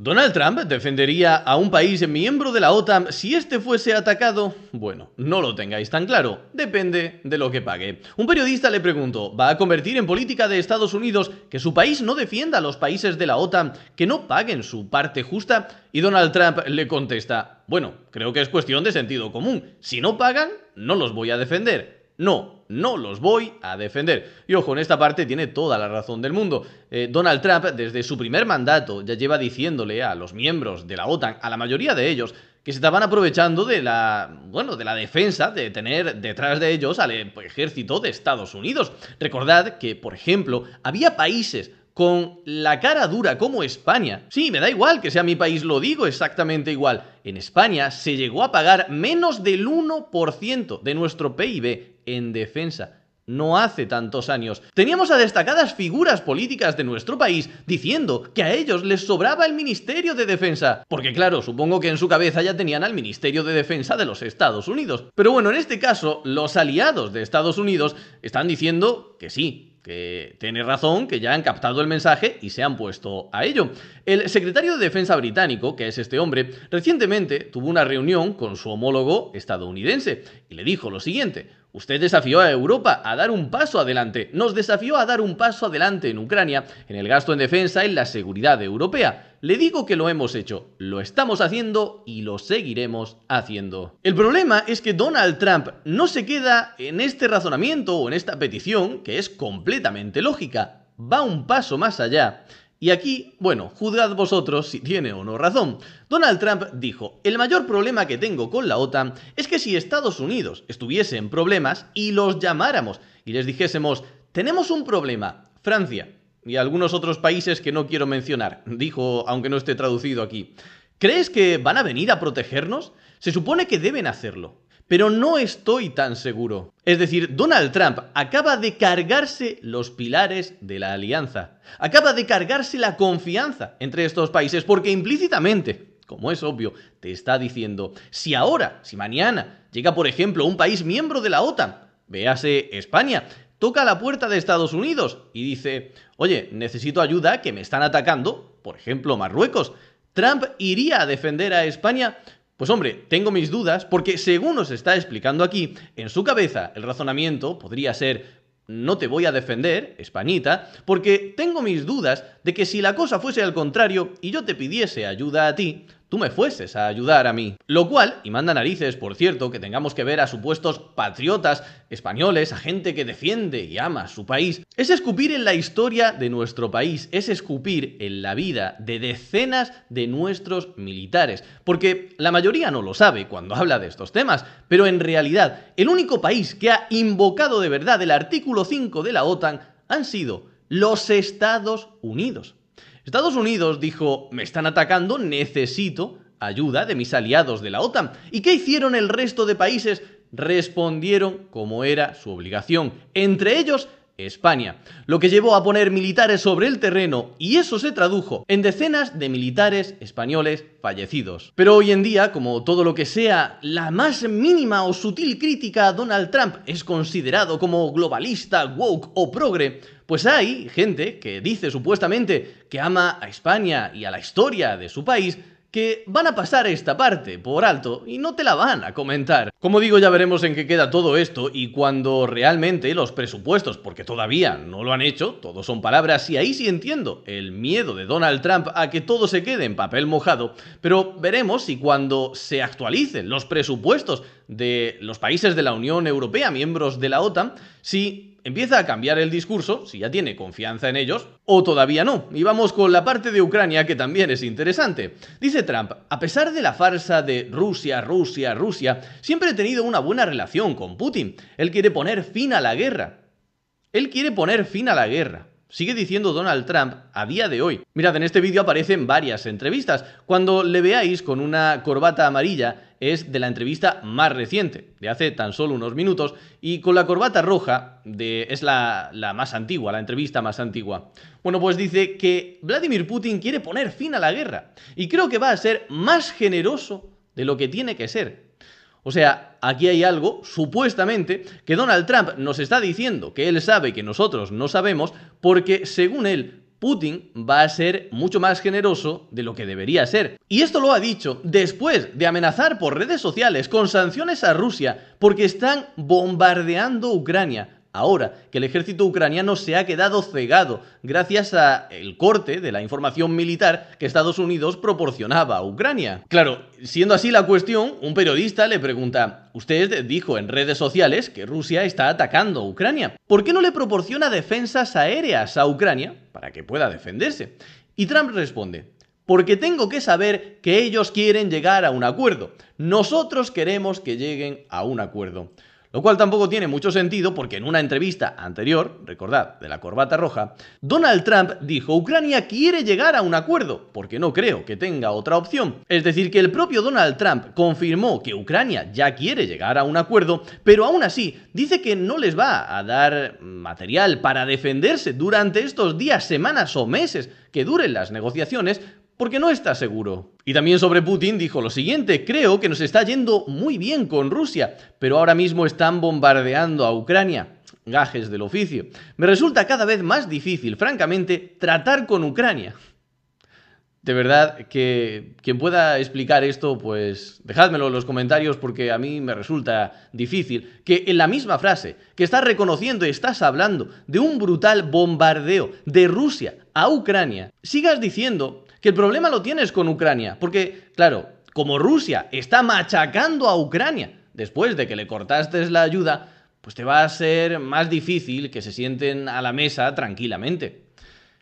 ¿Donald Trump defendería a un país miembro de la OTAN si este fuese atacado? Bueno, no lo tengáis tan claro, depende de lo que pague. Un periodista le preguntó, ¿va a convertir en política de Estados Unidos que su país no defienda a los países de la OTAN que no paguen su parte justa? Y Donald Trump le contesta, bueno, creo que es cuestión de sentido común, si no pagan, no los voy a defender. No los voy a defender. Y ojo, en esta parte tiene toda la razón del mundo. Donald Trump, desde su primer mandato, ya lleva diciéndole a los miembros de la OTAN, a la mayoría de ellos, que se estaban aprovechando de la defensa, de tener detrás de ellos al ejército de Estados Unidos. Recordad que, por ejemplo, había países con la cara dura como España. Sí, me da igual que sea mi país, lo digo exactamente igual. En España se llegó a pagar menos del 1% de nuestro PIB en defensa. No hace tantos años. Teníamos a destacadas figuras políticas de nuestro país diciendo que a ellos les sobraba el Ministerio de Defensa. Porque claro, supongo que en su cabeza ya tenían al Ministerio de Defensa de los Estados Unidos. Pero bueno, en este caso, los aliados de Estados Unidos están diciendo que sí, que tiene razón, que ya han captado el mensaje y se han puesto a ello. El secretario de Defensa británico, que es este hombre, recientemente tuvo una reunión con su homólogo estadounidense y le dijo lo siguiente: usted desafió a Europa a dar un paso adelante, nos desafió a dar un paso adelante en Ucrania, en el gasto en defensa y en la seguridad europea. Le digo que lo hemos hecho, lo estamos haciendo y lo seguiremos haciendo. El problema es que Donald Trump no se queda en este razonamiento o en esta petición, que es completamente lógica, va un paso más allá. Y aquí, bueno, juzgad vosotros si tiene o no razón. Donald Trump dijo, el mayor problema que tengo con la OTAN es que si Estados Unidos estuviese en problemas y los llamáramos y les dijésemos, tenemos un problema, Francia y algunos otros países que no quiero mencionar, dijo, aunque no esté traducido aquí, ¿crees que van a venir a protegernos? Se supone que deben hacerlo, pero no estoy tan seguro. Es decir, Donald Trump acaba de cargarse los pilares de la alianza. Acaba de cargarse la confianza entre estos países porque implícitamente, como es obvio, te está diciendo, si ahora, si mañana, llega por ejemplo un país miembro de la OTAN, véase España, toca a la puerta de Estados Unidos y dice, oye, necesito ayuda que me están atacando, por ejemplo Marruecos, ¿Trump iría a defender a España? Pues hombre, tengo mis dudas porque según nos está explicando aquí, en su cabeza el razonamiento podría ser no te voy a defender, Españita, porque tengo mis dudas de que si la cosa fuese al contrario y yo te pidiese ayuda a ti, tú me fueses a ayudar a mí. Lo cual, y manda narices, por cierto, que tengamos que ver a supuestos patriotas españoles, a gente que defiende y ama su país, es escupir en la historia de nuestro país, es escupir en la vida de decenas de nuestros militares. Porque la mayoría no lo sabe cuando habla de estos temas, pero en realidad, el único país que ha invocado de verdad el artículo 5 de la OTAN han sido los Estados Unidos. Estados Unidos dijo, me están atacando, necesito ayuda de mis aliados de la OTAN. ¿Y qué hicieron el resto de países? Respondieron como era su obligación, entre ellos España, lo que llevó a poner militares sobre el terreno y eso se tradujo en decenas de militares españoles fallecidos. Pero hoy en día, como todo lo que sea la más mínima o sutil crítica a Donald Trump es considerado como globalista, woke o progre, pues hay gente que dice supuestamente que ama a España y a la historia de su país, que van a pasar esta parte por alto y no te la van a comentar. Como digo, ya veremos en qué queda todo esto y cuando realmente los presupuestos, porque todavía no lo han hecho, todos son palabras y ahí sí entiendo el miedo de Donald Trump a que todo se quede en papel mojado, pero veremos si cuando se actualicen los presupuestos de los países de la Unión Europea, miembros de la OTAN, si empieza a cambiar el discurso, si ya tiene confianza en ellos, o todavía no. Y vamos con la parte de Ucrania, que también es interesante. Dice Trump, a pesar de la farsa de Rusia, siempre he tenido una buena relación con Putin. Él quiere poner fin a la guerra. Sigue diciendo Donald Trump a día de hoy. Mirad, en este vídeo aparecen varias entrevistas. Cuando le veáis con una corbata amarilla, es de la entrevista más reciente, de hace tan solo unos minutos, y con la corbata roja es la más antigua, la entrevista más antigua. Bueno, pues dice que Vladimir Putin quiere poner fin a la guerra, y creo que va a ser más generoso de lo que tiene que ser. O sea, aquí hay algo, supuestamente, que Donald Trump nos está diciendo que él sabe que nosotros no sabemos, porque, según él, Putin va a ser mucho más generoso de lo que debería ser. Y esto lo ha dicho después de amenazar por redes sociales con sanciones a Rusia porque están bombardeando Ucrania. Ahora que el ejército ucraniano se ha quedado cegado gracias al corte de la información militar que Estados Unidos proporcionaba a Ucrania. Claro, siendo así la cuestión, un periodista le pregunta: usted dijo en redes sociales que Rusia está atacando a Ucrania. ¿Por qué no le proporciona defensas aéreas a Ucrania para que pueda defenderse? Y Trump responde: porque tengo que saber que ellos quieren llegar a un acuerdo. Nosotros queremos que lleguen a un acuerdo. Lo cual tampoco tiene mucho sentido porque en una entrevista anterior, recordad, de la corbata roja, Donald Trump dijo: Ucrania quiere llegar a un acuerdo, porque no creo que tenga otra opción. Es decir, que el propio Donald Trump confirmó que Ucrania ya quiere llegar a un acuerdo, pero aún así dice que no les va a dar material para defenderse durante estos días, semanas o meses que duren las negociaciones, porque no está seguro. Y también sobre Putin dijo lo siguiente: creo que nos está yendo muy bien con Rusia, pero ahora mismo están bombardeando a Ucrania. Gajes del oficio. Me resulta cada vez más difícil, francamente, tratar con Ucrania. De verdad, que quien pueda explicar esto, pues dejádmelo en los comentarios porque a mí me resulta difícil que en la misma frase que estás reconociendo y estás hablando de un brutal bombardeo de Rusia a Ucrania, sigas diciendo que el problema lo tienes con Ucrania, porque, claro, como Rusia está machacando a Ucrania después de que le cortaste la ayuda, pues te va a ser más difícil que se sienten a la mesa tranquilamente.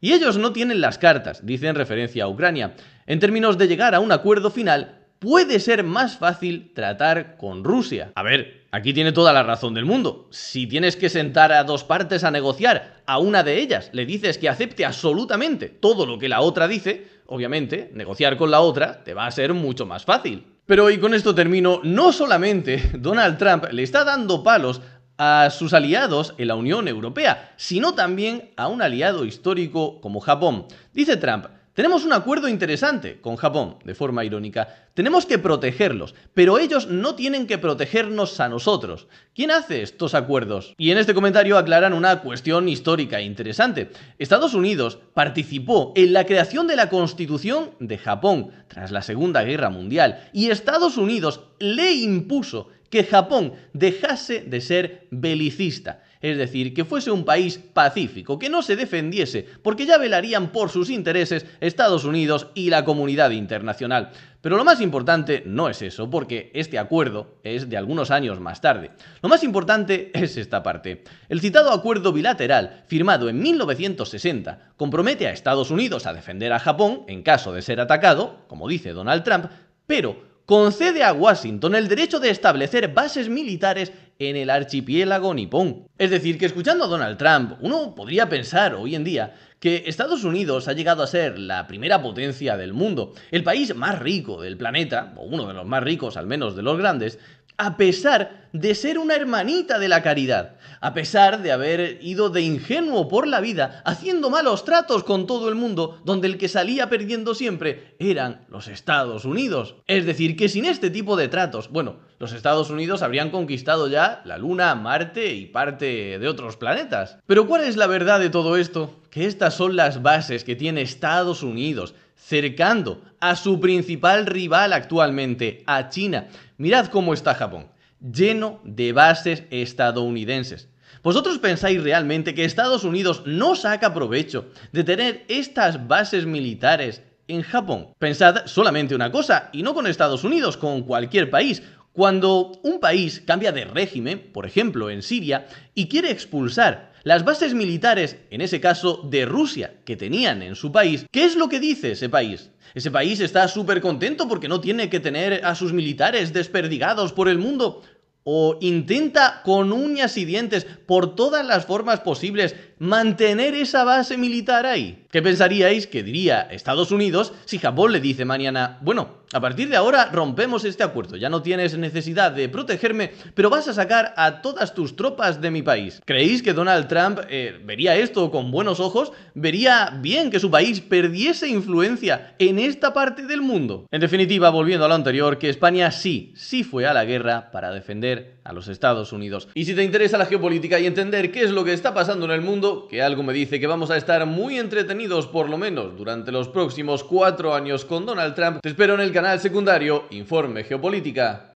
Y ellos no tienen las cartas, dice en referencia a Ucrania. En términos de llegar a un acuerdo final, puede ser más fácil tratar con Rusia. A ver, aquí tiene toda la razón del mundo. Si tienes que sentar a dos partes a negociar, a una de ellas le dices que acepte absolutamente todo lo que la otra dice, obviamente, negociar con la otra te va a ser mucho más fácil. Pero, y con esto termino, no solamente Donald Trump le está dando palos a sus aliados en la Unión Europea, sino también a un aliado histórico como Japón. Dice Trump: tenemos un acuerdo interesante con Japón, de forma irónica. Tenemos que protegerlos, pero ellos no tienen que protegernos a nosotros. ¿Quién hace estos acuerdos? Y en este comentario aclaran una cuestión histórica interesante. Estados Unidos participó en la creación de la Constitución de Japón tras la Segunda Guerra Mundial, y Estados Unidos le impuso que Japón dejase de ser belicista, es decir, que fuese un país pacífico, que no se defendiese, porque ya velarían por sus intereses Estados Unidos y la comunidad internacional. Pero lo más importante no es eso, porque este acuerdo es de algunos años más tarde. Lo más importante es esta parte. El citado acuerdo bilateral, firmado en 1960, compromete a Estados Unidos a defender a Japón en caso de ser atacado, como dice Donald Trump, pero concede a Washington el derecho de establecer bases militares en el archipiélago nipón. Es decir, que escuchando a Donald Trump, uno podría pensar hoy en día que Estados Unidos ha llegado a ser la primera potencia del mundo, el país más rico del planeta, o uno de los más ricos al menos de los grandes, a pesar de ser una hermanita de la caridad, a pesar de haber ido de ingenuo por la vida haciendo malos tratos con todo el mundo, donde el que salía perdiendo siempre eran los Estados Unidos. Es decir, que sin este tipo de tratos, bueno, los Estados Unidos habrían conquistado ya la Luna, Marte y parte de otros planetas. Pero ¿cuál es la verdad de todo esto? Que estas son las bases que tiene Estados Unidos cercando a su principal rival actualmente, a China. Mirad cómo está Japón, lleno de bases estadounidenses. ¿Vosotros pensáis realmente que Estados Unidos no saca provecho de tener estas bases militares en Japón? Pensad solamente una cosa, y no con Estados Unidos, con cualquier país. Cuando un país cambia de régimen, por ejemplo en Siria, y quiere expulsar las bases militares, en ese caso de Rusia, que tenían en su país, ¿qué es lo que dice ese país? Ese país está súper contento porque no tiene que tener a sus militares desperdigados por el mundo. O intenta con uñas y dientes, por todas las formas posibles, mantener esa base militar ahí. ¿Qué pensaríais que diría Estados Unidos si Japón le dice mañana: bueno, a partir de ahora rompemos este acuerdo, ya no tienes necesidad de protegerme, pero vas a sacar a todas tus tropas de mi país? ¿Creéis que Donald Trump vería esto con buenos ojos? ¿Vería bien que su país perdiese influencia en esta parte del mundo? En definitiva, volviendo a lo anterior, que España sí fue a la guerra para defender a los Estados Unidos. Y si te interesa la geopolítica y entender qué es lo que está pasando en el mundo, todo que algo me dice que vamos a estar muy entretenidos por lo menos durante los próximos 4 años con Donald Trump. Te espero en el canal secundario Informe Geopolítica.